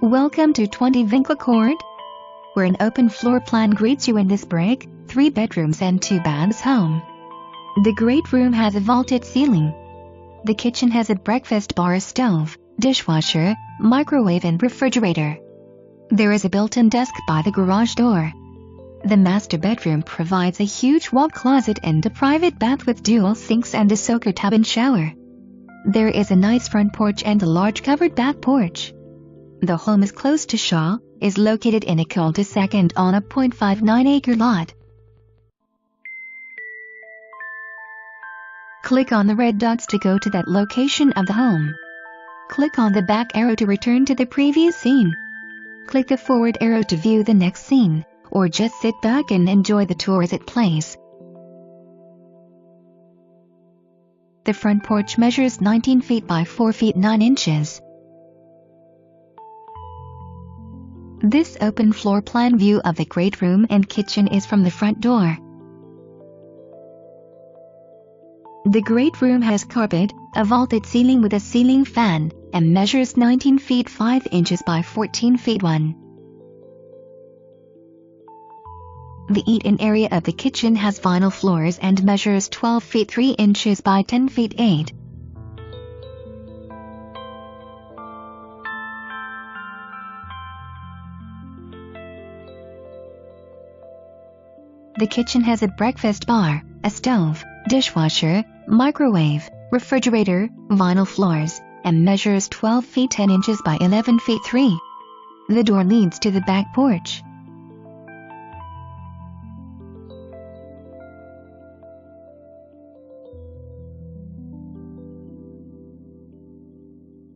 Welcome to 20 Vinca Court, where an open floor plan greets you in this brick, 3 bedrooms and 2 baths home. The great room has a vaulted ceiling. The kitchen has a breakfast bar, stove, dishwasher, microwave and refrigerator. There is a built-in desk by the garage door. The master bedroom provides a huge walk closet and a private bath with dual sinks and a soaker tub and shower. There is a nice front porch and a large covered back porch. The home is close to Shaw, is located in a cul-de-sac and on a 0.59 acre lot. Click on the red dots to go to that location of the home. Click on the back arrow to return to the previous scene. Click the forward arrow to view the next scene, or just sit back and enjoy the tour as it plays. The front porch measures 19 feet by 4 feet 9 inches. This open floor plan view of the great room and kitchen is from the front door. The great room has carpet, a vaulted ceiling with a ceiling fan, and measures 19 feet 5 inches by 14 feet 1. The eat-in area of the kitchen has vinyl floors and measures 12 feet 3 inches by 10 feet 8. The kitchen has a breakfast bar, a stove, dishwasher, microwave, refrigerator, vinyl floors, and measures 12 feet 10 inches by 11 feet 3. The door leads to the back porch.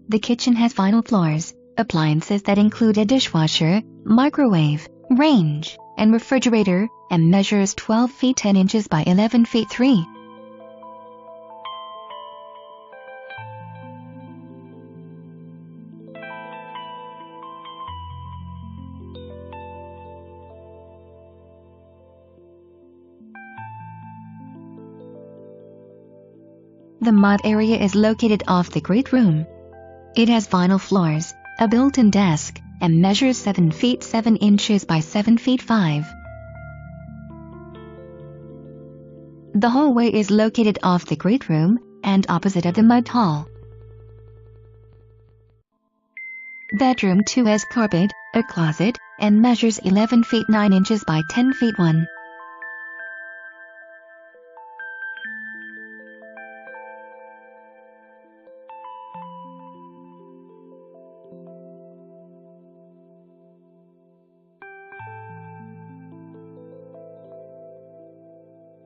The kitchen has vinyl floors, appliances that include a dishwasher, microwave, range, and refrigerator, and measures 12 feet 10 inches by 11 feet 3. The mud area is located off the great room. It has vinyl floors, a built-in desk, and measures 7 feet 7 inches by 7 feet 5. The hallway is located off the great room and opposite of the mud hall. Bedroom 2 has carpet, a closet, and measures 11 feet 9 inches by 10 feet 1.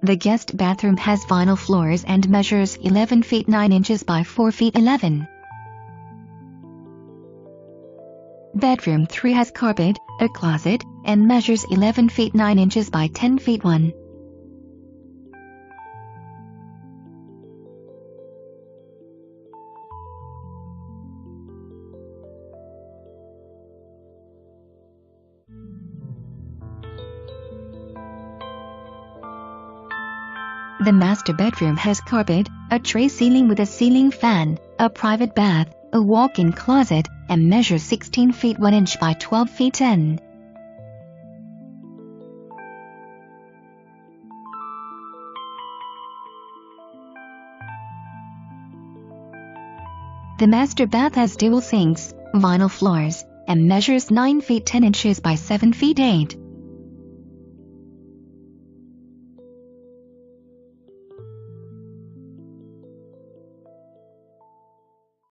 The guest bathroom has vinyl floors and measures 11 feet 9 inches by 4 feet 11. Bedroom 3 has carpet, a closet, and measures 11 feet 9 inches by 10 feet 1. The master bedroom has carpet, a tray ceiling with a ceiling fan, a private bath, a walk-in closet, and measures 16 feet 1 inch by 12 feet 10. The master bath has dual sinks, vinyl floors, and measures 9 feet 10 inches by 7 feet 8.